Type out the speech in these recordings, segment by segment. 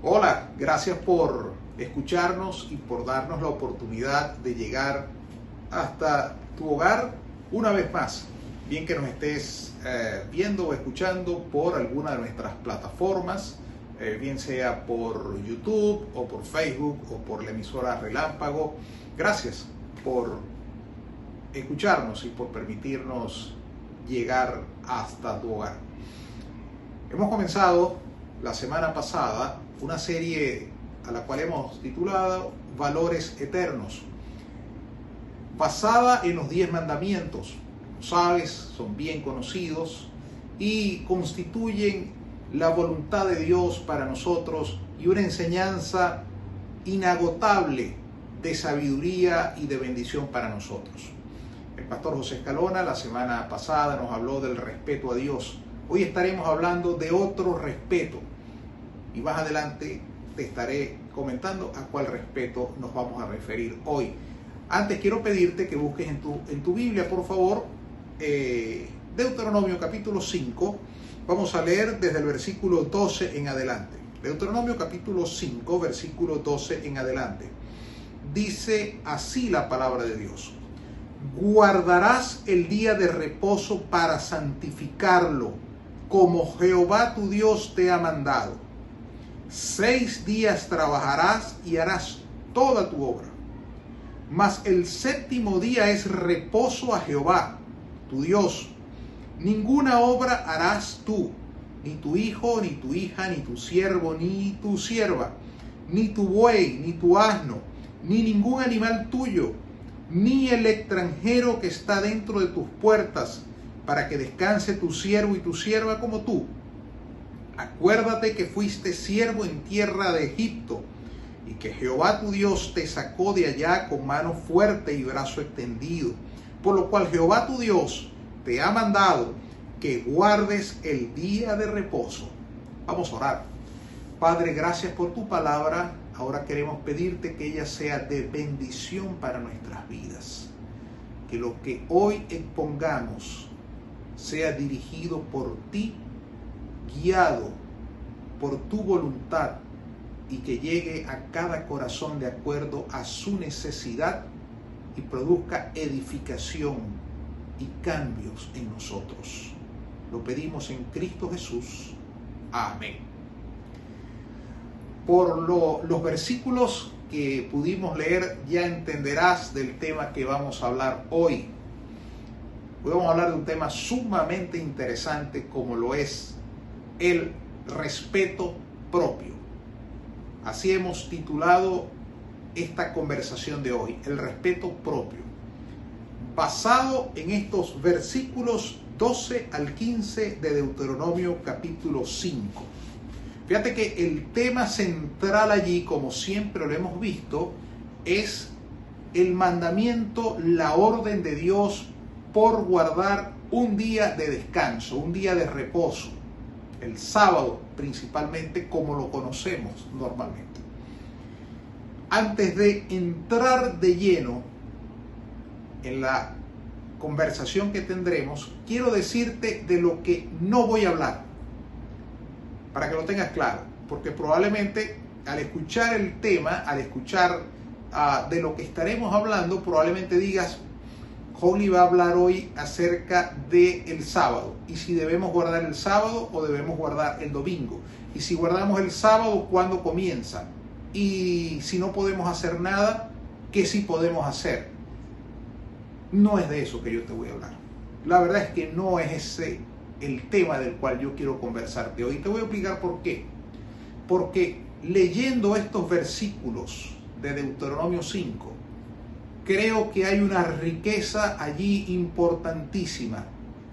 Hola, gracias por escucharnos y por darnos la oportunidad de llegar hasta tu hogar una vez más. Bien que nos estés viendo o escuchando por alguna de nuestras plataformas, bien sea por YouTube o por Facebook o por la emisora Relámpago. Gracias por escucharnos y por permitirnos llegar hasta tu hogar. Hemos comenzado la semana pasada una serie a la cual hemos titulado Valores Eternos, basada en los 10 mandamientos. Como sabes, son bien conocidos y constituyen la voluntad de Dios para nosotros y una enseñanza inagotable de sabiduría y de bendición para nosotros. El pastor José Escalona la semana pasada nos habló del respeto a Dios. Hoy estaremos hablando de otro respeto y más adelante te estaré comentando a cuál respeto nos vamos a referir hoy. Antes quiero pedirte que busques en tu Biblia, por favor, Deuteronomio capítulo 5. Vamos a leer desde el versículo 12 en adelante. Deuteronomio capítulo 5, versículo 12 en adelante. Dice así la palabra de Dios: guardarás el día de reposo para santificarlo, como Jehová tu Dios te ha mandado. 6 días trabajarás y harás toda tu obra, mas el séptimo día es reposo a Jehová tu Dios. Ninguna obra harás tú, ni tu hijo, ni tu hija, ni tu siervo, ni tu sierva, ni tu buey, ni tu asno, ni ningún animal tuyo, ni el extranjero que está dentro de tus puertas, para que descanse tu siervo y tu sierva como tú. Acuérdate que fuiste siervo en tierra de Egipto, y que Jehová tu Dios te sacó de allá con mano fuerte y brazo extendido, por lo cual Jehová tu Dios te ha mandado que guardes el día de reposo. Vamos a orar. Padre, gracias por tu palabra. Ahora queremos pedirte que ella sea de bendición para nuestras vidas. Que lo que hoy expongamos sea dirigido por ti, guiado por tu voluntad, y que llegue a cada corazón de acuerdo a su necesidad y produzca edificación y cambios en nosotros. Lo pedimos en Cristo Jesús. Amén. Por los versículos que pudimos leer ya entenderás del tema que vamos a hablar hoy. Hoy vamos a hablar de un tema sumamente interesante como lo es el respeto propio. Así hemos titulado esta conversación de hoy, el respeto propio, basado en estos versículos 12 al 15 de Deuteronomio capítulo 5. Fíjate que el tema central allí, como siempre lo hemos visto, es el mandamiento, la orden de Dios por guardar un día de descanso, un día de reposo. El sábado principalmente, como lo conocemos normalmente. Antes de entrar de lleno en la conversación que tendremos, quiero decirte de lo que no voy a hablar, para que lo tengas claro, porque probablemente al escuchar el tema, al escuchar de lo que estaremos hablando, probablemente digas: Holly va a hablar hoy acerca del sábado, y si debemos guardar el sábado o debemos guardar el domingo, y si guardamos el sábado, ¿cuándo comienza? Y si no podemos hacer nada, ¿qué sí podemos hacer? No es de eso que yo te voy a hablar. La verdad es que no es ese el tema del cual yo quiero conversarte hoy. Te voy a explicar por qué. Porque leyendo estos versículos de Deuteronomio 5, creo que hay una riqueza allí importantísima,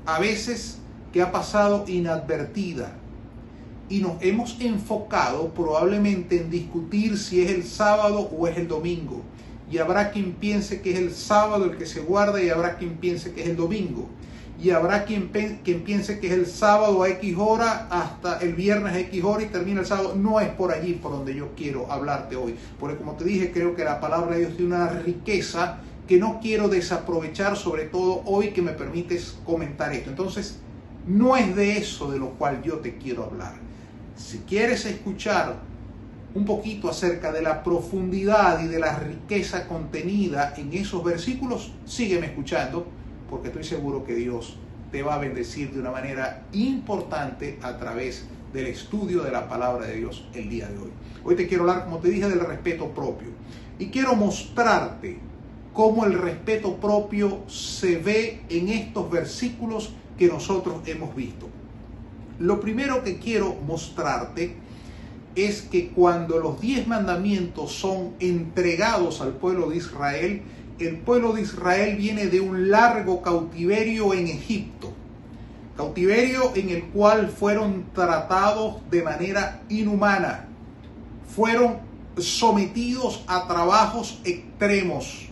a veces que ha pasado inadvertida, y nos hemos enfocado probablemente en discutir si es el sábado o es el domingo, y habrá quien piense que es el sábado el que se guarda y habrá quien piense que es el domingo, y habrá quien piense que es el sábado a X hora hasta el viernes a X hora y termina el sábado. No es por allí por donde yo quiero hablarte hoy, porque como te dije, creo que la palabra de Dios tiene una riqueza que no quiero desaprovechar, sobre todo hoy que me permites comentar esto. Entonces, no es de eso de lo cual yo te quiero hablar. Si quieres escuchar un poquito acerca de la profundidad y de la riqueza contenida en esos versículos, sígueme escuchando, porque estoy seguro que Dios te va a bendecir de una manera importante a través del estudio de la palabra de Dios el día de hoy. Hoy te quiero hablar, como te dije, del respeto propio. Y quiero mostrarte cómo el respeto propio se ve en estos versículos que nosotros hemos visto. Lo primero que quiero mostrarte es que cuando los 10 mandamientos son entregados al pueblo de Israel, el pueblo de Israel viene de un largo cautiverio en Egipto. Cautiverio en el cual fueron tratados de manera inhumana. Fueron sometidos a trabajos extremos.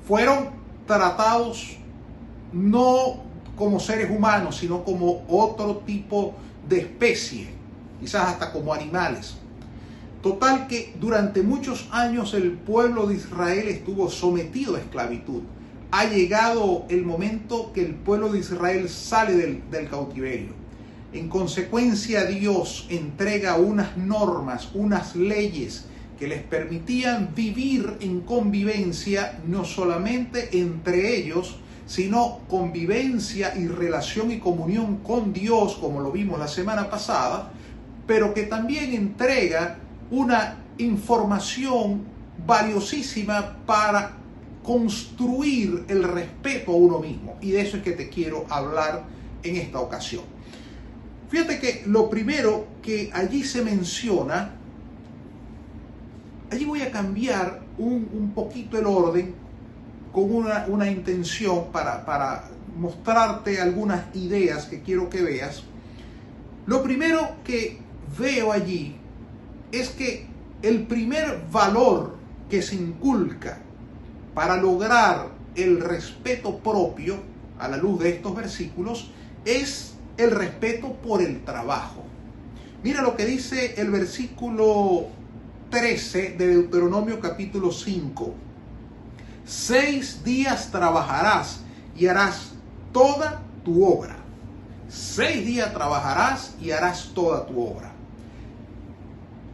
Fueron tratados no como seres humanos, sino como otro tipo de especie, quizás hasta como animales. Total que durante muchos años el pueblo de Israel estuvo sometido a esclavitud. Ha llegado el momento que el pueblo de Israel sale del cautiverio. En consecuencia, Dios entrega unas normas, unas leyes que les permitían vivir en convivencia, no solamente entre ellos, sino convivencia y relación y comunión con Dios, como lo vimos la semana pasada, pero que también entrega una información valiosísima para construir el respeto a uno mismo. Y de eso es que te quiero hablar en esta ocasión. Fíjate que lo primero que allí se menciona, allí voy a cambiar un poquito el orden con una intención para mostrarte algunas ideas que quiero que veas. Lo primero que veo allí es que el primer valor que se inculca para lograr el respeto propio, a la luz de estos versículos, es el respeto por el trabajo. Mira lo que dice el versículo 13 de Deuteronomio capítulo 5. 6 días trabajarás y harás toda tu obra. 6 días trabajarás y harás toda tu obra.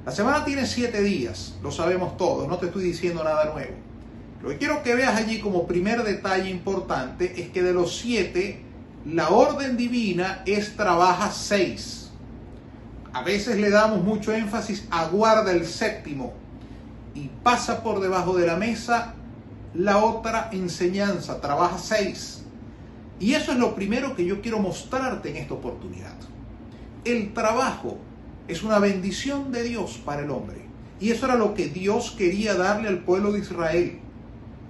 La semana tiene 7 días, lo sabemos todos, no te estoy diciendo nada nuevo. Lo que quiero que veas allí como primer detalle importante es que de los 7, la orden divina es trabaja 6. A veces le damos mucho énfasis a guarda el séptimo y pasa por debajo de la mesa la otra enseñanza, trabaja 6. Y eso es lo primero que yo quiero mostrarte en esta oportunidad. El trabajo es una bendición de Dios para el hombre. Y eso era lo que Dios quería darle al pueblo de Israel.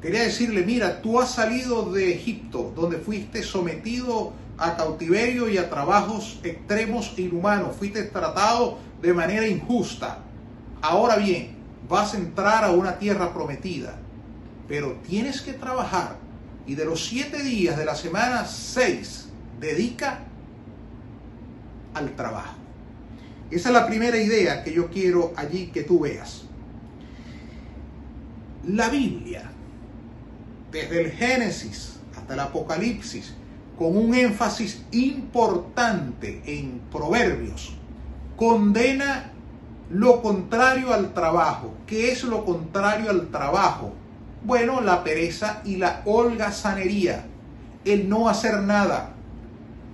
Quería decirle, mira, tú has salido de Egipto, donde fuiste sometido a cautiverio y a trabajos extremos e inhumanos. Fuiste tratado de manera injusta. Ahora bien, vas a entrar a una tierra prometida. Pero tienes que trabajar. Y de los 7 días de la semana, 6 dedica al trabajo. Esa es la primera idea que yo quiero allí que tú veas. La Biblia, desde el Génesis hasta el Apocalipsis, con un énfasis importante en Proverbios, condena lo contrario al trabajo. ¿Qué es lo contrario al trabajo? Bueno, la pereza y la holgazanería, el no hacer nada.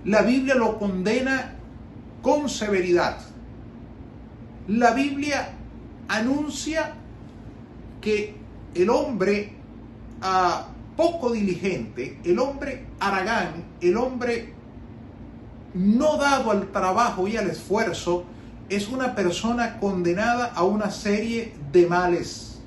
La Biblia lo condena con severidad. La Biblia anuncia que el hombre poco diligente, el hombre haragán, el hombre no dado al trabajo y al esfuerzo, es una persona condenada a una serie de males.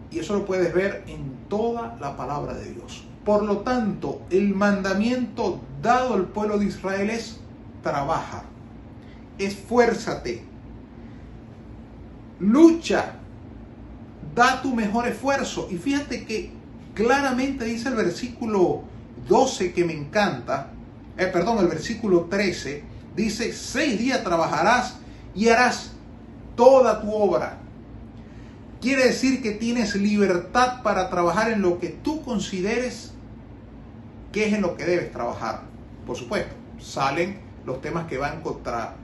Y eso lo puedes ver en toda la palabra de Dios. Por lo tanto, el mandamiento dado al pueblo de Israel es: trabaja, esfuérzate, lucha, da tu mejor esfuerzo. Y fíjate que claramente dice el versículo 12 que me encanta, el versículo 13, dice: 6 días trabajarás y harás toda tu obra. Quiere decir que tienes libertad para trabajar en lo que tú consideres que es en lo que debes trabajar. Por supuesto, salen los temas que van contra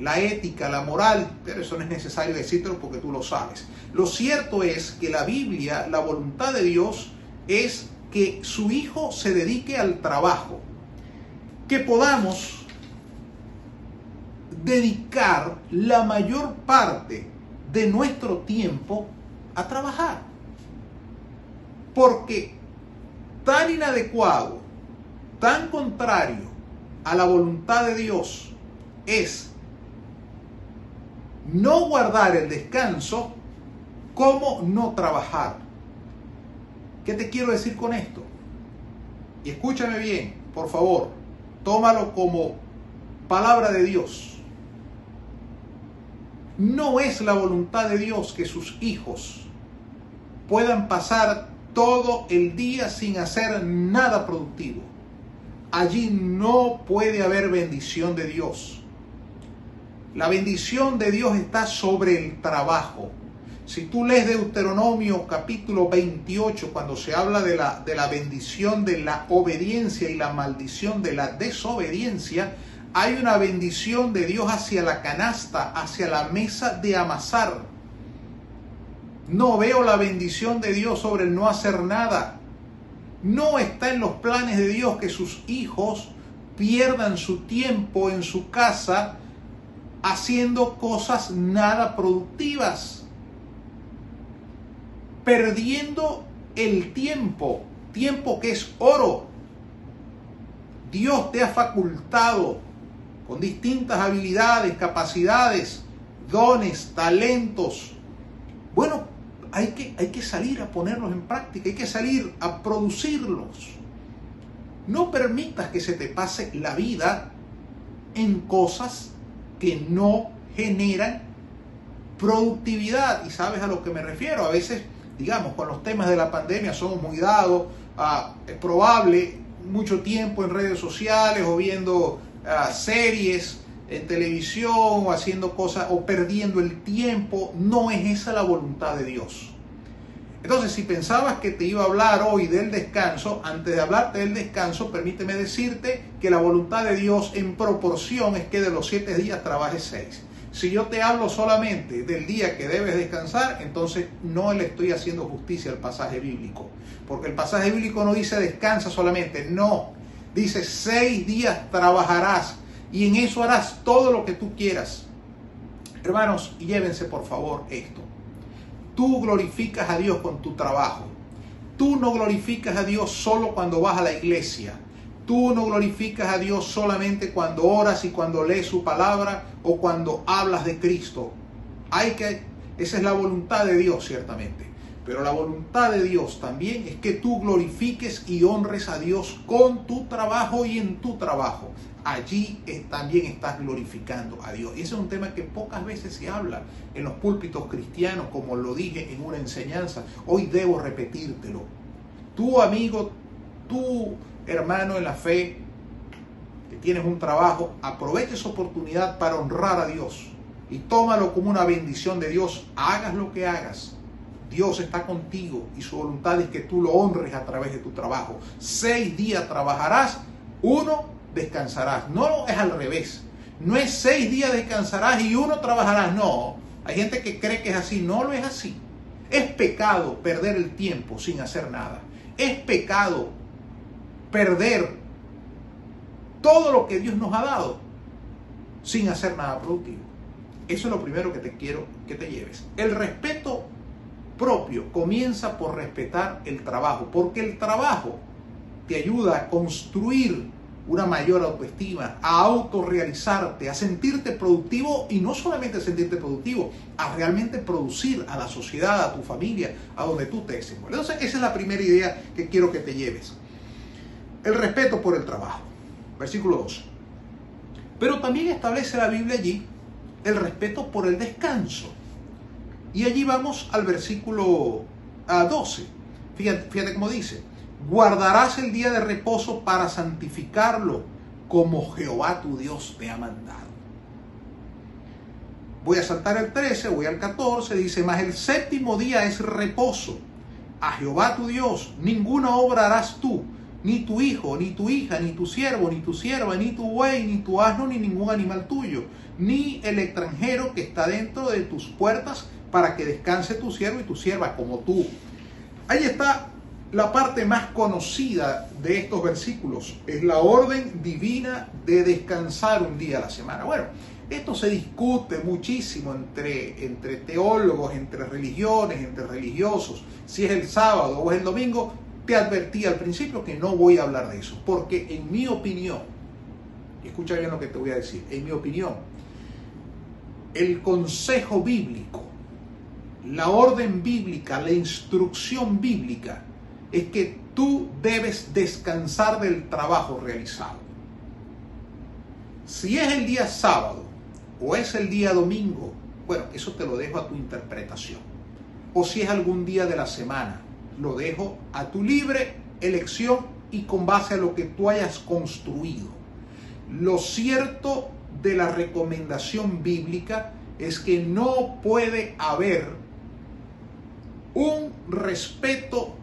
la ética, la moral, pero eso no es necesario decírtelo porque tú lo sabes. Lo cierto es que la Biblia, la voluntad de Dios es que su hijo se dedique al trabajo, que podamos dedicar la mayor parte de nuestro tiempo a trabajar, porque tan inadecuado, tan contrario a la voluntad de Dios es no guardar el descanso como no trabajar. ¿Qué te quiero decir con esto? Y escúchame bien, por favor, tómalo como palabra de Dios. No es la voluntad de Dios que sus hijos puedan pasar todo el día sin hacer nada productivo. Allí no puede haber bendición de Dios. La bendición de Dios está sobre el trabajo. Si tú lees Deuteronomio capítulo 28, cuando se habla de la bendición de la obediencia y la maldición de la desobediencia, hay una bendición de Dios hacia la canasta, hacia la mesa de amasar. No veo la bendición de Dios sobre el no hacer nada. No está en los planes de Dios que sus hijos pierdan su tiempo en su casa haciendo cosas nada productivas, perdiendo el tiempo que es oro. Dios te ha facultado con distintas habilidades, capacidades, dones, talentos. Bueno, hay que salir a ponerlos en práctica, hay que salir a producirlos. No permitas que se te pase la vida en cosas que no generan productividad. Y sabes a lo que me refiero. A veces, digamos, con los temas de la pandemia somos muy dados a, es probable, mucho tiempo en redes sociales o viendo series en televisión o haciendo cosas o perdiendo el tiempo. No es esa la voluntad de Dios. Entonces, si pensabas que te iba a hablar hoy del descanso, antes de hablarte del descanso, permíteme decirte que la voluntad de Dios en proporción es que de los 7 días trabajes 6. Si yo te hablo solamente del día que debes descansar, entonces no le estoy haciendo justicia al pasaje bíblico. Porque el pasaje bíblico no dice descansa solamente, no. Dice 6 días trabajarás y en eso harás todo lo que tú quieras. Hermanos, llévense por favor esto. Tú glorificas a Dios con tu trabajo. Tú no glorificas a Dios solo cuando vas a la iglesia. Tú no glorificas a Dios solamente cuando oras y cuando lees su palabra o cuando hablas de Cristo. Esa es la voluntad de Dios, ciertamente. Pero la voluntad de Dios también es que tú glorifiques y honres a Dios con tu trabajo y en tu trabajo. Allí también estás glorificando a Dios. Y ese es un tema que pocas veces se habla en los púlpitos cristianos, como lo dije en una enseñanza. Hoy debo repetírtelo. Tu amigo, tu hermano en la fe, que tienes un trabajo, aprovecha esa oportunidad para honrar a Dios y tómalo como una bendición de Dios. Hagas lo que hagas, Dios está contigo y su voluntad es que tú lo honres a través de tu trabajo. 6 días trabajarás, 1 descansarás. No es al revés. No es 6 días descansarás y 1 trabajarás. No, hay gente que cree que es así. No lo es así. Es pecado perder el tiempo sin hacer nada. Es pecado perder todo lo que Dios nos ha dado sin hacer nada productivo. Eso es lo primero que te quiero que te lleves. El respeto propio comienza por respetar el trabajo, porque el trabajo te ayuda a construir una mayor autoestima, a autorrealizarte, a sentirte productivo y no solamente a sentirte productivo, a realmente producir a la sociedad, a tu familia, a donde tú te desenvuelves. Entonces, esa es la primera idea que quiero que te lleves. El respeto por el trabajo. Versículo 12. Pero también establece la Biblia allí el respeto por el descanso. Y allí vamos al versículo 12. Fíjate cómo dice. Guardarás el día de reposo para santificarlo, como Jehová tu Dios te ha mandado. Voy a saltar el 13, voy al 14, dice, mas el 7º día es reposo a Jehová tu Dios, ninguna obra harás tú, ni tu hijo, ni tu hija, ni tu siervo, ni tu sierva, ni tu buey, ni tu asno, ni ningún animal tuyo, ni el extranjero que está dentro de tus puertas, para que descanse tu siervo y tu sierva como tú. Ahí está la parte más conocida de estos versículos. Es la orden divina de descansar un día a la semana. Bueno, esto se discute muchísimo entre teólogos, entre religiones, entre religiosos, si es el sábado o es el domingo. Te advertí al principio que no voy a hablar de eso, porque en mi opinión, escucha bien lo que te voy a decir, en mi opinión, el consejo bíblico, la orden bíblica, la instrucción bíblica, es que tú debes descansar del trabajo realizado. Si es el día sábado o es el día domingo, bueno, eso te lo dejo a tu interpretación. O si es algún día de la semana, lo dejo a tu libre elección y con base a lo que tú hayas construido. Lo cierto de la recomendación bíblica es que no puede haber un respeto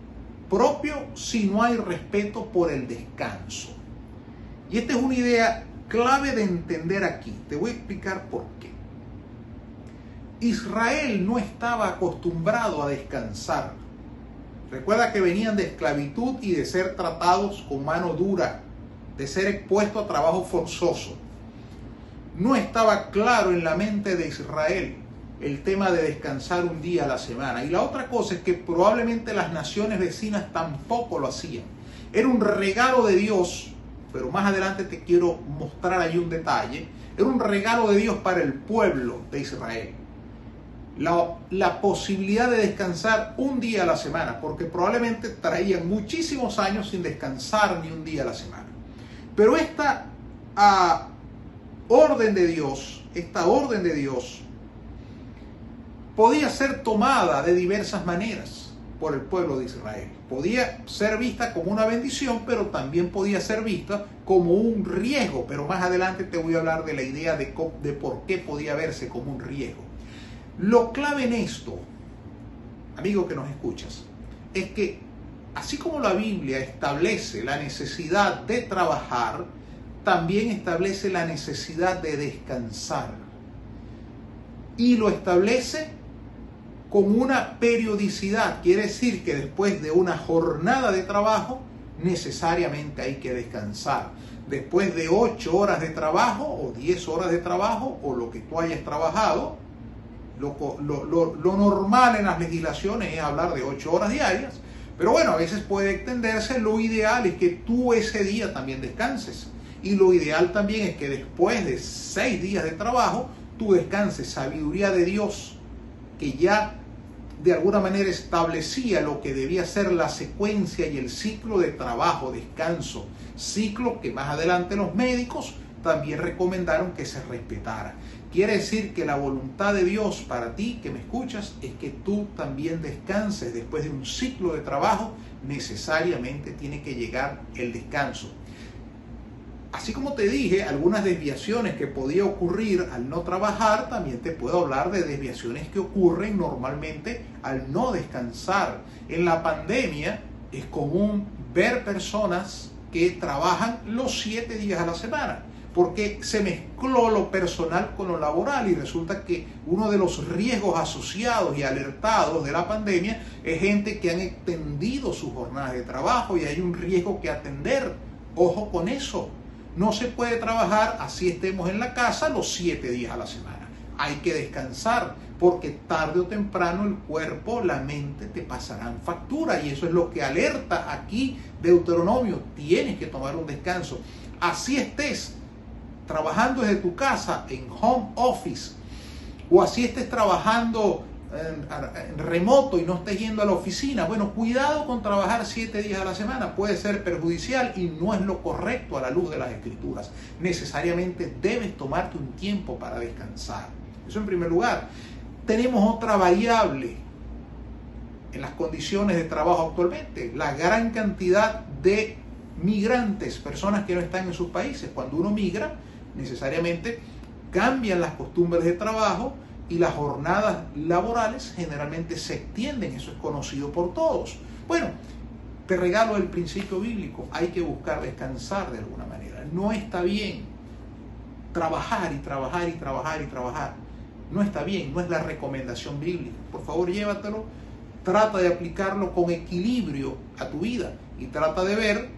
propio si no hay respeto por el descanso. Y esta es una idea clave de entender aquí. Te voy a explicar por qué. Israel no estaba acostumbrado a descansar. Recuerda que venían de esclavitud y de ser tratados con mano dura, de ser expuestos a trabajo forzoso. No estaba claro en la mente de Israel el tema de descansar un día a la semana. Y la otra cosa es que probablemente las naciones vecinas tampoco lo hacían. Era un regalo de Dios, pero más adelante te quiero mostrar ahí un detalle. Era un regalo de Dios para el pueblo de Israel. La posibilidad de descansar un día a la semana, porque probablemente traían muchísimos años sin descansar ni un día a la semana. Pero esta orden de Dios podía ser tomada de diversas maneras por el pueblo de Israel. Podía ser vista como una bendición, pero también podía ser vista como un riesgo. Pero más adelante te voy a hablar de la idea de por qué podía verse como un riesgo. Lo clave en esto, amigo que nos escuchas, es que así como la Biblia establece la necesidad de trabajar, también establece la necesidad de descansar. Y lo establece con una periodicidad. Quiere decir que después de una jornada de trabajo, necesariamente hay que descansar. Después de 8 horas de trabajo o 10 horas de trabajo o lo que tú hayas trabajado, lo normal en las legislaciones es hablar de 8 horas diarias, pero bueno, a veces puede extenderse. Lo ideal es que tú ese día también descanses, y lo ideal también es que después de 6 días de trabajo tú descanses. Sabiduría de Dios, que ya de alguna manera establecía lo que debía ser la secuencia y el ciclo de trabajo, descanso, ciclo que más adelante los médicos también recomendaron que se respetara. Quiere decir que la voluntad de Dios para ti, que me escuchas, es que tú también descanses. Después de un ciclo de trabajo, necesariamente tiene que llegar el descanso. Así como te dije, algunas desviaciones que podía ocurrir al no trabajar, también te puedo hablar de desviaciones que ocurren normalmente al no descansar. En la pandemia es común ver personas que trabajan los 7 días a la semana, porque se mezcló lo personal con lo laboral, y resulta que uno de los riesgos asociados y alertados de la pandemia es gente que han extendido sus jornadas de trabajo, y hay un riesgo que atender. Ojo con eso. No se puede trabajar, así estemos en la casa, los 7 días a la semana. Hay que descansar, porque tarde o temprano el cuerpo, la mente te pasarán factura, y eso es lo que alerta aquí Deuteronomio. Tienes que tomar un descanso. Así estés trabajando desde tu casa en home office, o así estés trabajando en remoto y no estés yendo a la oficina, bueno, cuidado con trabajar 7 días a la semana. Puede ser perjudicial y no es lo correcto a la luz de las Escrituras. Necesariamente debes tomarte un tiempo para descansar. Eso en primer lugar. Tenemos otra variable en las condiciones de trabajo actualmente: la gran cantidad de migrantes, personas que no están en sus países. Cuando uno migra, necesariamente cambian las costumbres de trabajo y las jornadas laborales generalmente se extienden. Eso es conocido por todos. Bueno, Te regalo el principio bíblico. Hay que buscar descansar de alguna manera. No está bien trabajar y trabajar y trabajar y trabajar. No está bien, no es la recomendación bíblica. Por favor, llévatelo. Trata de aplicarlo con equilibrio a tu vida y trata de ver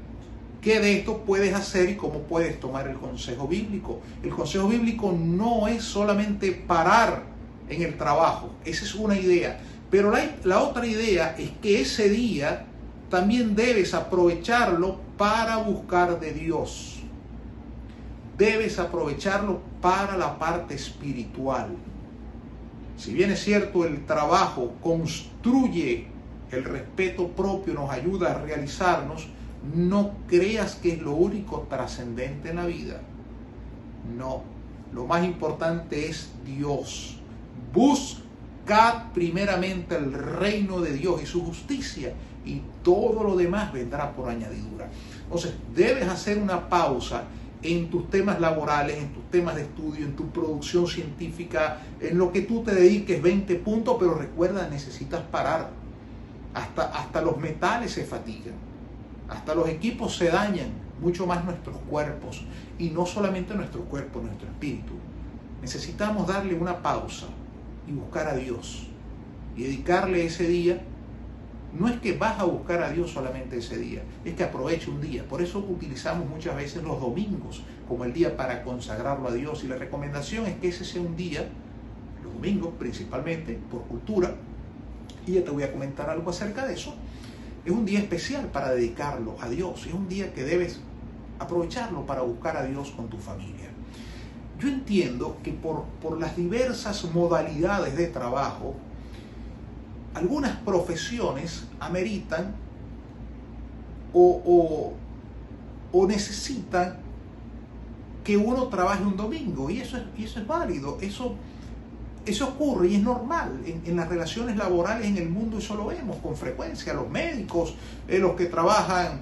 qué de esto puedes hacer y cómo puedes tomar el consejo bíblico. El consejo bíblico no es solamente parar en el trabajo. Esa es una idea. Pero la otra idea es que ese día también debes aprovecharlo para buscar de Dios. Debes aprovecharlo para la parte espiritual. Si bien es cierto, el trabajo construye el respeto propio, nos ayuda a realizarnos, no creas que es lo único trascendente en la vida. No, lo más importante es Dios. Buscad primeramente el reino de Dios y su justicia, y todo lo demás vendrá por añadidura. Entonces, debes hacer una pausa en tus temas laborales, en tus temas de estudio, en tu producción científica, en lo que tú te dediques 20 puntos, pero recuerda, necesitas parar. Hasta los metales se fatigan, hasta los equipos se dañan, mucho más nuestros cuerpos, y no solamente nuestro cuerpo, nuestro espíritu. Necesitamos darle una pausa y buscar a Dios y dedicarle ese día. No es que vas a buscar a Dios solamente ese día, es que aproveche un día. Por eso utilizamos muchas veces los domingos como el día para consagrarlo a Dios. Y la recomendación es que ese sea un día, los domingos principalmente, por cultura, y ya te voy a comentar algo acerca de eso, es un día especial para dedicarlo a Dios. Es un día que debes aprovecharlo para buscar a Dios con tu familia. Yo entiendo que por las diversas modalidades de trabajo, algunas profesiones ameritan o necesitan que uno trabaje un domingo, y eso es válido, eso ocurre y es normal. En las relaciones laborales en el mundo eso lo vemos con frecuencia. Los médicos, los que trabajan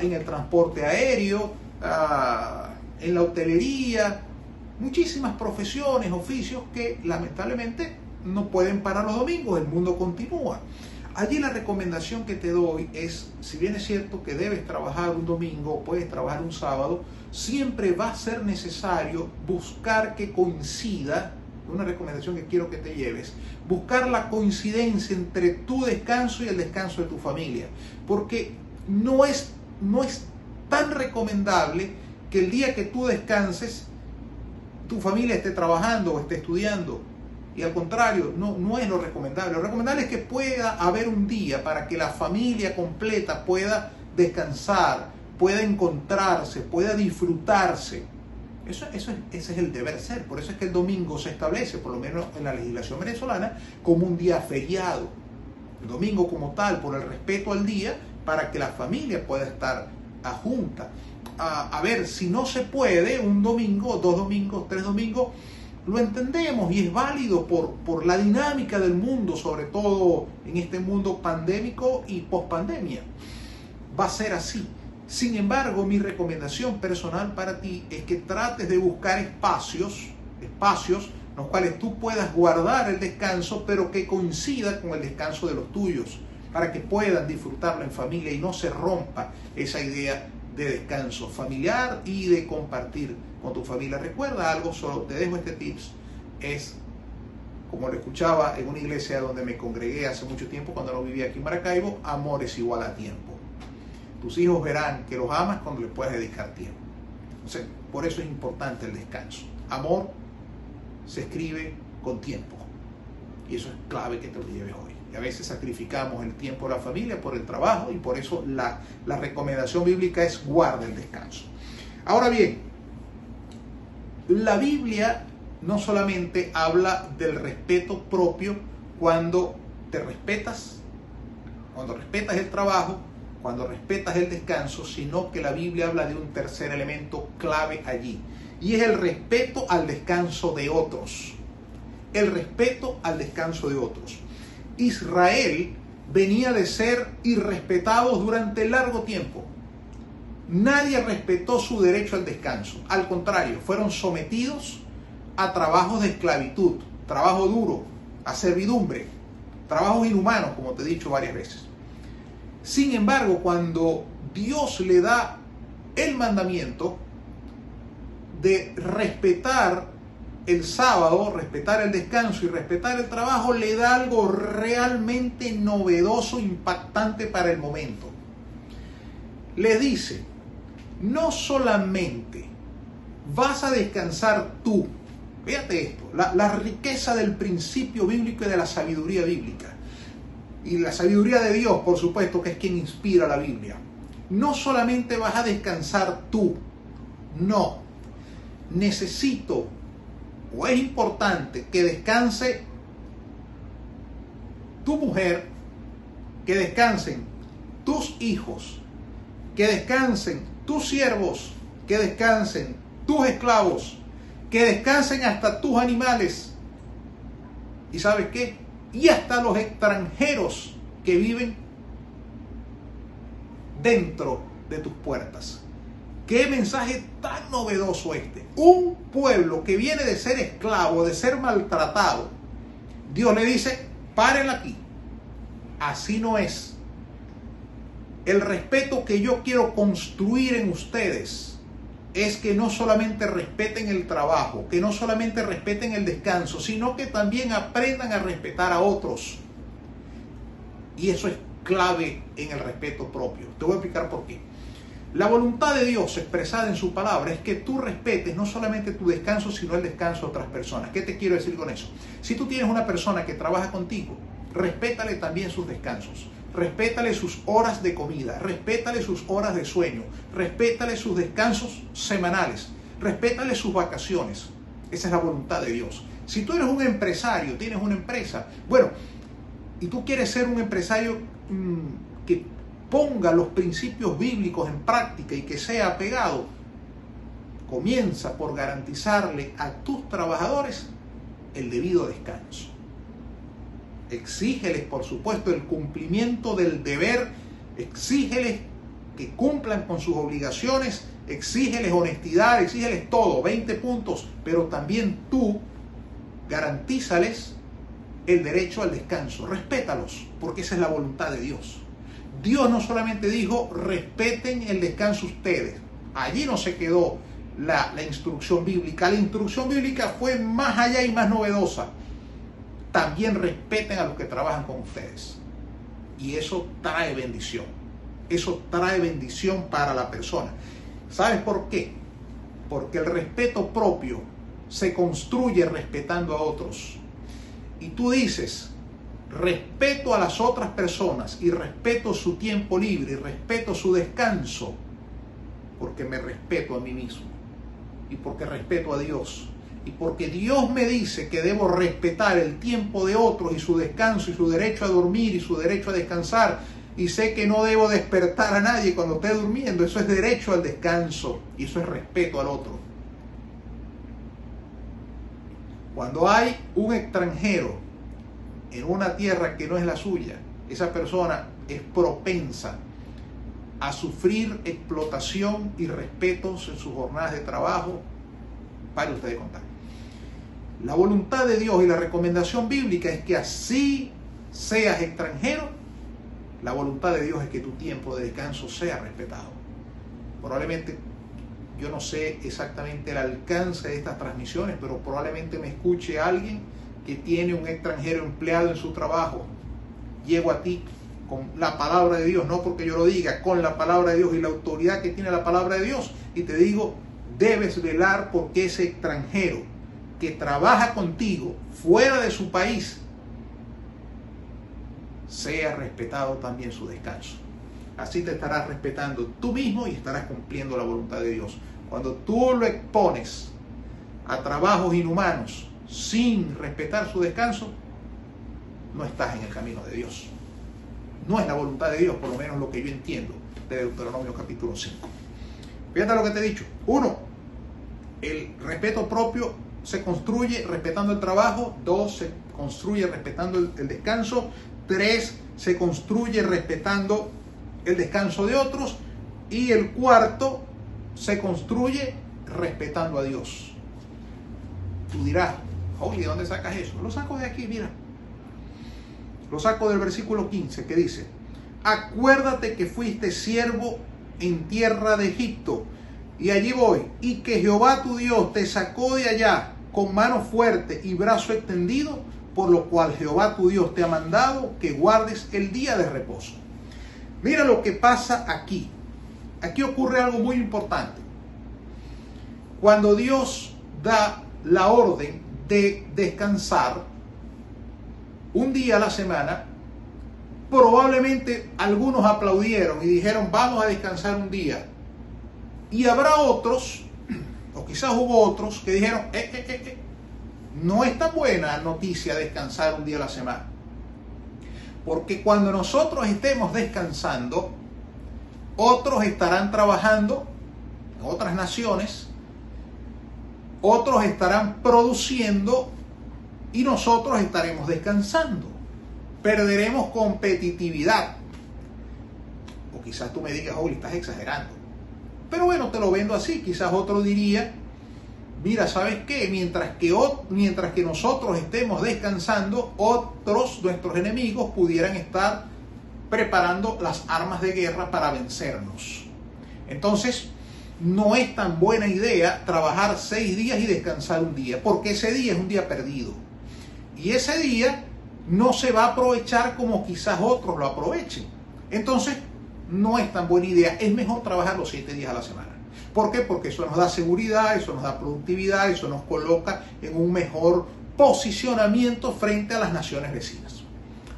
en el transporte aéreo, en la hotelería, muchísimas profesiones, oficios que lamentablemente no pueden parar los domingos, el mundo continúa. Allí la recomendación que te doy es, si bien es cierto que debes trabajar un domingo, puedes trabajar un sábado, siempre va a ser necesario buscar que coincida, una recomendación que quiero que te lleves, buscar la coincidencia entre tu descanso y el descanso de tu familia, porque no es tan recomendable que el día que tú descanses, tu familia esté trabajando o esté estudiando. Y al contrario, no es lo recomendable. Lo recomendable es que pueda haber un día para que la familia completa pueda descansar, pueda encontrarse, pueda disfrutarse. Ese es el deber ser. Por eso es que el domingo se establece, por lo menos en la legislación venezolana, como un día feriado. El domingo como tal, por el respeto al día, para que la familia pueda estar junta. A ver, si no se puede, un domingo, 2 domingos, 3 domingos, lo entendemos y es válido por la dinámica del mundo, sobre todo en este mundo pandémico y pospandemia. Va a ser así. Sin embargo, mi recomendación personal para ti es que trates de buscar espacios en los cuales tú puedas guardar el descanso, pero que coincida con el descanso de los tuyos, para que puedan disfrutarlo en familia y no se rompa esa idea de descanso familiar y de compartir con tu familia. Recuerda algo, solo te dejo este tips, es como lo escuchaba en una iglesia donde me congregué hace mucho tiempo cuando no vivía aquí en Maracaibo: amor es igual a tiempo. Tus hijos verán que los amas cuando les puedas dedicar tiempo. Entonces, por eso es importante el descanso. Amor se escribe con tiempo, y eso es clave que te lo lleves hoy. Y a veces sacrificamos el tiempo de la familia por el trabajo, y por eso la recomendación bíblica es guarda el descanso. Ahora bien, la Biblia no solamente habla del respeto propio cuando te respetas, cuando respetas el trabajo, cuando respetas el descanso, sino que la Biblia habla de un tercer elemento clave allí, y es el respeto al descanso de otros. El respeto al descanso de otros. Israel venía de ser irrespetados durante largo tiempo. Nadie respetó su derecho al descanso. Al contrario, fueron sometidos a trabajos de esclavitud, trabajo duro, a servidumbre, trabajos inhumanos, como te he dicho varias veces. Sin embargo, cuando Dios le da el mandamiento de respetar el sábado, respetar el descanso y respetar el trabajo, le da algo realmente novedoso, impactante para el momento. Le dice, no solamente vas a descansar tú, fíjate esto, la riqueza del principio bíblico y de la sabiduría bíblica, y la sabiduría de Dios, por supuesto, que es quien inspira la Biblia. No solamente vas a descansar tú, no, necesito o es importante que descanse tu mujer, que descansen tus hijos, que descansen tus siervos, que descansen tus esclavos, que descansen hasta tus animales. ¿Y sabes qué? Y hasta los extranjeros que viven dentro de tus puertas. ¡Qué mensaje tan novedoso este! Un pueblo que viene de ser esclavo, de ser maltratado. Dios le dice, párenla aquí. Así no es. El respeto que yo quiero construir en ustedes es que no solamente respeten el trabajo, que no solamente respeten el descanso, sino que también aprendan a respetar a otros. Y eso es clave en el respeto propio. Te voy a explicar por qué. La voluntad de Dios expresada en su palabra es que tú respetes no solamente tu descanso, sino el descanso de otras personas. ¿Qué te quiero decir con eso? Si tú tienes una persona que trabaja contigo, respétale también sus descansos. Respétale sus horas de comida, respétale sus horas de sueño, respétale sus descansos semanales, respétale sus vacaciones. Esa es la voluntad de Dios. Si tú eres un empresario, tienes una empresa, bueno, y tú quieres ser un empresario que ponga los principios bíblicos en práctica y que sea apegado, comienza por garantizarle a tus trabajadores el debido descanso. Exígeles, por supuesto, el cumplimiento del deber, exígeles que cumplan con sus obligaciones, exígeles honestidad, exígeles todo, 20 puntos, pero también tú garantízales el derecho al descanso, respétalos, porque esa es la voluntad de Dios. Dios no solamente dijo, respeten el descanso ustedes, allí no se quedó la instrucción bíblica, la instrucción bíblica fue más allá y más novedosa. También respeten a los que trabajan con ustedes. Y eso trae bendición. Eso trae bendición para la persona. ¿Sabes por qué? Porque el respeto propio se construye respetando a otros. Y tú dices, respeto a las otras personas y respeto su tiempo libre y respeto su descanso porque me respeto a mí mismo y porque respeto a Dios. Y porque Dios me dice que debo respetar el tiempo de otros y su descanso y su derecho a dormir y su derecho a descansar. Y sé que no debo despertar a nadie cuando esté durmiendo. Eso es derecho al descanso y eso es respeto al otro. Cuando hay un extranjero en una tierra que no es la suya, esa persona es propensa a sufrir explotación y respetos en sus jornadas de trabajo. Para ustedes contar. La voluntad de Dios y la recomendación bíblica es que así seas extranjero, la voluntad de Dios es que tu tiempo de descanso sea respetado. Probablemente, yo no sé exactamente el alcance de estas transmisiones, pero probablemente me escuche alguien que tiene un extranjero empleado en su trabajo. Llego a ti con la palabra de Dios, no porque yo lo diga, con la palabra de Dios y la autoridad que tiene la palabra de Dios, y te digo, debes velar porque ese extranjero que trabaja contigo fuera de su país sea respetado también su descanso. Así te estarás respetando tú mismo y estarás cumpliendo la voluntad de Dios. Cuando tú lo expones a trabajos inhumanos sin respetar su descanso, no estás en el camino de Dios. No es la voluntad de Dios, por lo menos lo que yo entiendo de Deuteronomio capítulo 5. Fíjate lo que te he dicho. 1. El respeto propio se construye respetando el trabajo. 2. Se construye respetando el descanso. 3. Se construye respetando el descanso de otros. Y el 4. Se construye respetando a Dios. Tú dirás, oye, ¿de dónde sacas eso? Lo saco de aquí, mira. Lo saco del versículo 15 que dice, acuérdate que fuiste siervo en tierra de Egipto, y allí voy, y que Jehová tu Dios te sacó de allá con mano fuerte y brazo extendido, por lo cual Jehová tu Dios te ha mandado que guardes el día de reposo. Mira lo que pasa aquí. Aquí ocurre algo muy importante. Cuando Dios da la orden de descansar un día a la semana, probablemente algunos aplaudieron y dijeron, vamos a descansar un día. Y habrá otros, o quizás hubo otros, que dijeron, no es tan buena noticia descansar un día a la semana. Porque cuando nosotros estemos descansando, otros estarán trabajando en otras naciones, otros estarán produciendo y nosotros estaremos descansando. Perderemos competitividad. O quizás tú me digas, Oli, estás exagerando. Pero bueno, te lo vendo así. Quizás otro diría, mira, ¿sabes qué? Mientras que nosotros estemos descansando, otros, nuestros enemigos, pudieran estar preparando las armas de guerra para vencernos. Entonces, no es tan buena idea trabajar 6 días y descansar un día, porque ese día es un día perdido. Y ese día no se va a aprovechar como quizás otros lo aprovechen. Entonces, no es tan buena idea. Es mejor trabajar los 7 días a la semana. ¿Por qué? Porque eso nos da seguridad, eso nos da productividad, eso nos coloca en un mejor posicionamiento frente a las naciones vecinas.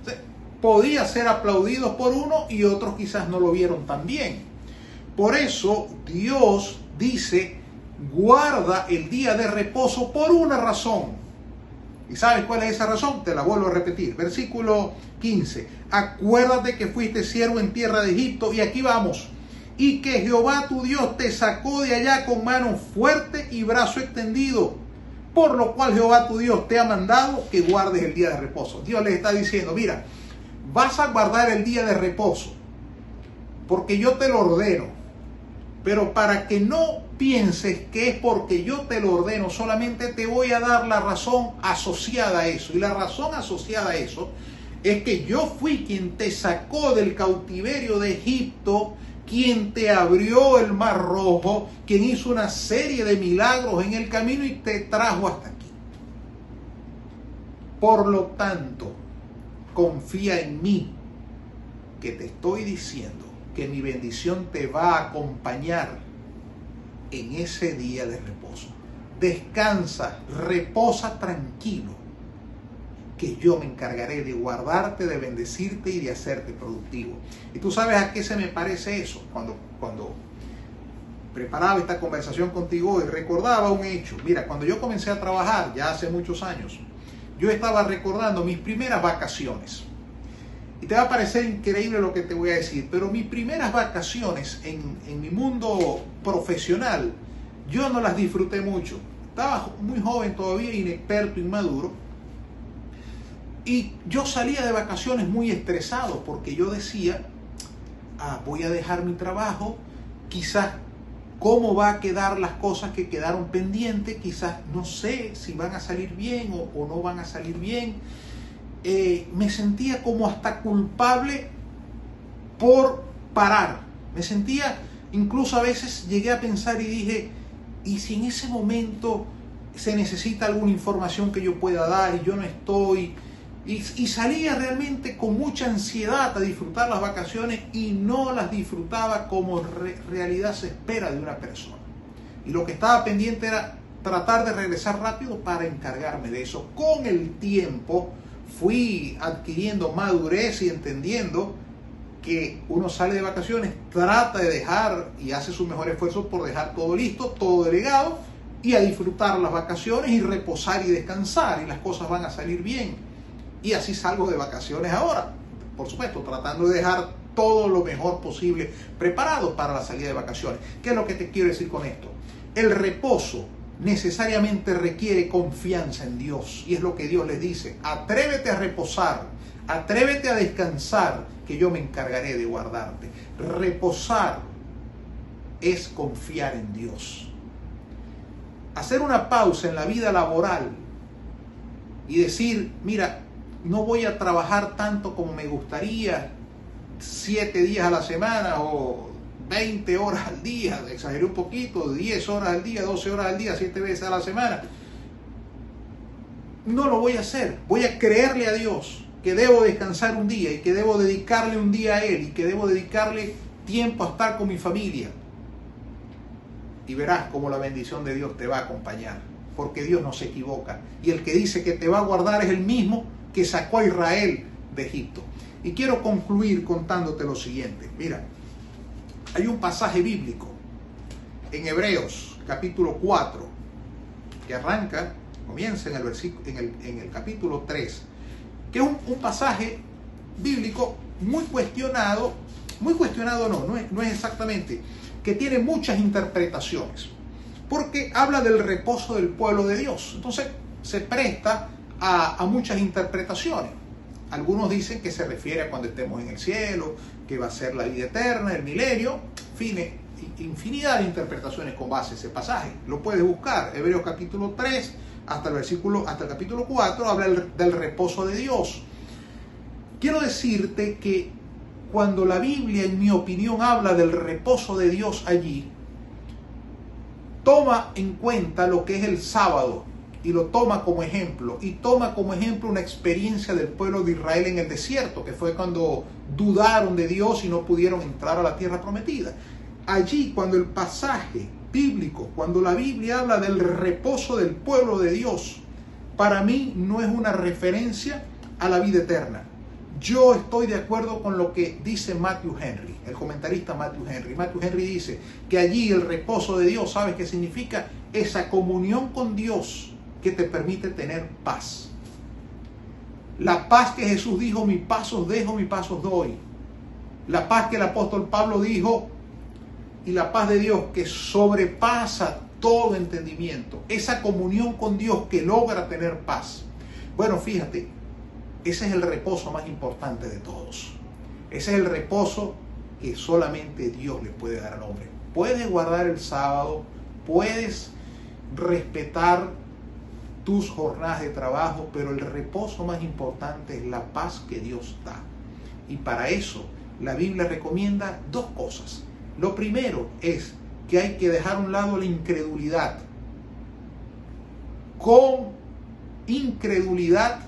O sea, podía ser aplaudido por uno y otros quizás no lo vieron tan bien. Por eso Dios dice, guarda el día de reposo por una razón. ¿Y sabes cuál es esa razón? Te la vuelvo a repetir. Versículo 15. Acuérdate que fuiste siervo en tierra de Egipto, y aquí vamos. Y que Jehová tu Dios te sacó de allá con mano fuerte y brazo extendido, por lo cual Jehová tu Dios te ha mandado que guardes el día de reposo. Dios le está diciendo, mira, vas a guardar el día de reposo, porque yo te lo ordeno. Pero para que no pienses que es porque yo te lo ordeno, solamente te voy a dar la razón asociada a eso. Y la razón asociada a eso es que yo fui quien te sacó del cautiverio de Egipto, quien te abrió el mar rojo, quien hizo una serie de milagros en el camino y te trajo hasta aquí. Por lo tanto, confía en mí, que te estoy diciendo que mi bendición te va a acompañar en ese día de reposo. Descansa, reposa tranquilo, que yo me encargaré de guardarte, de bendecirte y de hacerte productivo. Y tú sabes a qué se me parece eso. Cuando preparaba esta conversación contigo hoy, recordaba un hecho. Mira, cuando yo comencé a trabajar, ya hace muchos años, yo estaba recordando mis primeras vacaciones. Y te va a parecer increíble lo que te voy a decir, pero mis primeras vacaciones en mi mundo profesional, yo no las disfruté mucho. Estaba muy joven todavía, inexperto, inmaduro. Y yo salía de vacaciones muy estresado porque yo decía, voy a dejar mi trabajo, quizás cómo va a quedar las cosas que quedaron pendientes, quizás no sé si van a salir bien o no van a salir bien. Me sentía como hasta culpable por parar. Me sentía, incluso a veces llegué a pensar y dije, ¿y si en ese momento se necesita alguna información que yo pueda dar y yo no estoy? Y salía realmente con mucha ansiedad a disfrutar las vacaciones y no las disfrutaba como realidad se espera de una persona. Y lo que estaba pendiente era tratar de regresar rápido para encargarme de eso. Con el tiempo fui adquiriendo madurez y entendiendo que uno sale de vacaciones, trata de dejar y hace su mejor esfuerzo por dejar todo listo, todo delegado, y a disfrutar las vacaciones y reposar y descansar, y las cosas van a salir bien. Y así salgo de vacaciones ahora, por supuesto, tratando de dejar todo lo mejor posible preparado para la salida de vacaciones. ¿Qué es lo que te quiero decir con esto? El reposo necesariamente requiere confianza en Dios, y es lo que Dios les dice: atrévete a reposar, atrévete a descansar, que yo me encargaré de guardarte. Reposar es confiar en Dios. Hacer una pausa en la vida laboral y decir, mira, no voy a trabajar tanto como me gustaría, 7 días a la semana o 20 horas al día, exageré un poquito, 10 horas al día, 12 horas al día, 7 veces a la semana. No lo voy a hacer. Voy a creerle a Dios que debo descansar un día y que debo dedicarle un día a Él y que debo dedicarle tiempo a estar con mi familia. Y verás cómo la bendición de Dios te va a acompañar, porque Dios no se equivoca. Y el que dice que te va a guardar es el mismo que sacó a Israel de Egipto. Y quiero concluir contándote lo siguiente. Mira, hay un pasaje bíblico en Hebreos capítulo 4 que comienza en el versículo, en el capítulo 3, que es un pasaje bíblico muy cuestionado no es exactamente, que tiene muchas interpretaciones, porque habla del reposo del pueblo de Dios. Entonces se presta a muchas interpretaciones. Algunos dicen que se refiere a cuando estemos en el cielo, que va a ser la vida eterna, el milenio, infinidad de interpretaciones con base a ese pasaje. Lo puedes buscar, Hebreos capítulo 3 hasta el capítulo 4 habla del reposo de Dios. Quiero decirte que cuando la Biblia, en mi opinión, habla del reposo de Dios allí, toma en cuenta lo que es el sábado y lo toma como ejemplo. Y toma como ejemplo una experiencia del pueblo de Israel en el desierto, que fue cuando dudaron de Dios y no pudieron entrar a la tierra prometida. Allí, cuando el pasaje bíblico, cuando la Biblia habla del reposo del pueblo de Dios, para mí no es una referencia a la vida eterna. Yo estoy de acuerdo con lo que dice Matthew Henry, el comentarista Matthew Henry. Matthew Henry dice que allí el reposo de Dios, ¿sabes qué significa? Esa comunión con Dios que te permite tener paz. La paz que Jesús dijo, mi paz os dejo, mi paz os doy. La paz que el apóstol Pablo dijo, y la paz de Dios que sobrepasa todo entendimiento. Esa comunión con Dios que logra tener paz. Bueno, fíjate, ese es el reposo más importante de todos. Ese es el reposo que solamente Dios le puede dar al hombre. Puedes guardar el sábado, puedes respetar tus jornadas de trabajo, pero el reposo más importante es la paz que Dios da. Y para eso la Biblia recomienda dos cosas. Lo primero es que hay que dejar a un lado la incredulidad. Con incredulidad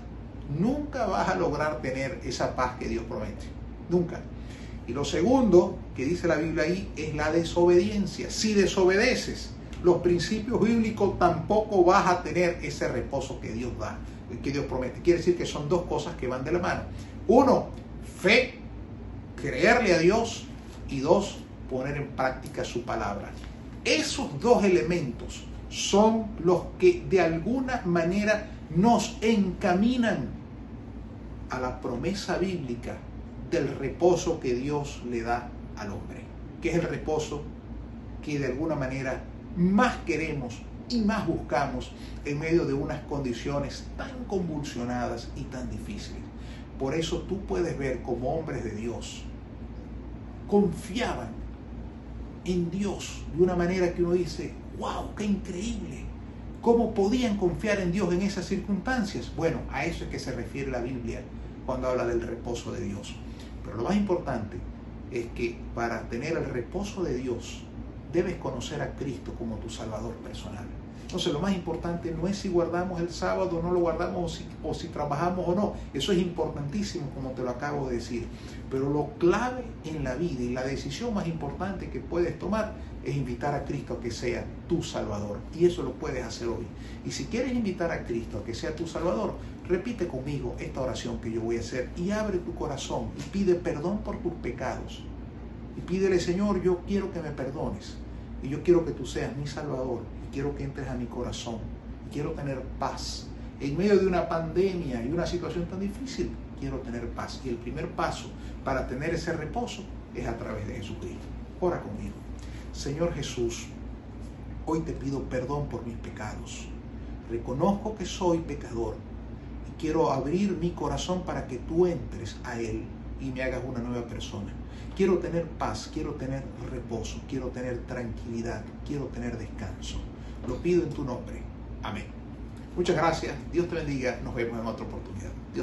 nunca vas a lograr tener esa paz que Dios promete. Nunca. Y lo segundo que dice la Biblia ahí es la desobediencia. Si desobedeces los principios bíblicos, tampoco vas a tener ese reposo que Dios da, que Dios promete. Quiere decir que son dos cosas que van de la mano. Uno, fe, creerle a Dios, y dos, poner en práctica su palabra. Esos dos elementos son los que de alguna manera nos encaminan a la promesa bíblica del reposo que Dios le da al hombre, que es el reposo que de alguna manera más queremos y más buscamos en medio de unas condiciones tan convulsionadas y tan difíciles. Por eso tú puedes ver como hombres de Dios confiaban en Dios de una manera que uno dice, wow, qué increíble. ¿Cómo podían confiar en Dios en esas circunstancias? Bueno, a eso es que se refiere la Biblia cuando habla del reposo de Dios. Pero lo más importante es que para tener el reposo de Dios debes conocer a Cristo como tu Salvador personal. Entonces lo más importante no es si guardamos el sábado o no lo guardamos, o si trabajamos o no. Eso es importantísimo, como te lo acabo de decir. Pero lo clave en la vida y la decisión más importante que puedes tomar es invitar a Cristo a que sea tu Salvador. Y eso lo puedes hacer hoy. Y si quieres invitar a Cristo a que sea tu Salvador, repite conmigo esta oración que yo voy a hacer y abre tu corazón y pide perdón por tus pecados. Y pídele, Señor, yo quiero que me perdones. Y yo quiero que tú seas mi Salvador. Y quiero que entres a mi corazón. Y quiero tener paz. En medio de una pandemia y una situación tan difícil, quiero tener paz. Y el primer paso para tener ese reposo es a través de Jesucristo. Ora conmigo. Señor Jesús, hoy te pido perdón por mis pecados. Reconozco que soy pecador. Y quiero abrir mi corazón para que tú entres a Él y me hagas una nueva persona. Quiero tener paz, quiero tener reposo, quiero tener tranquilidad, quiero tener descanso. Lo pido en tu nombre. Amén. Muchas gracias. Dios te bendiga. Nos vemos en otra oportunidad.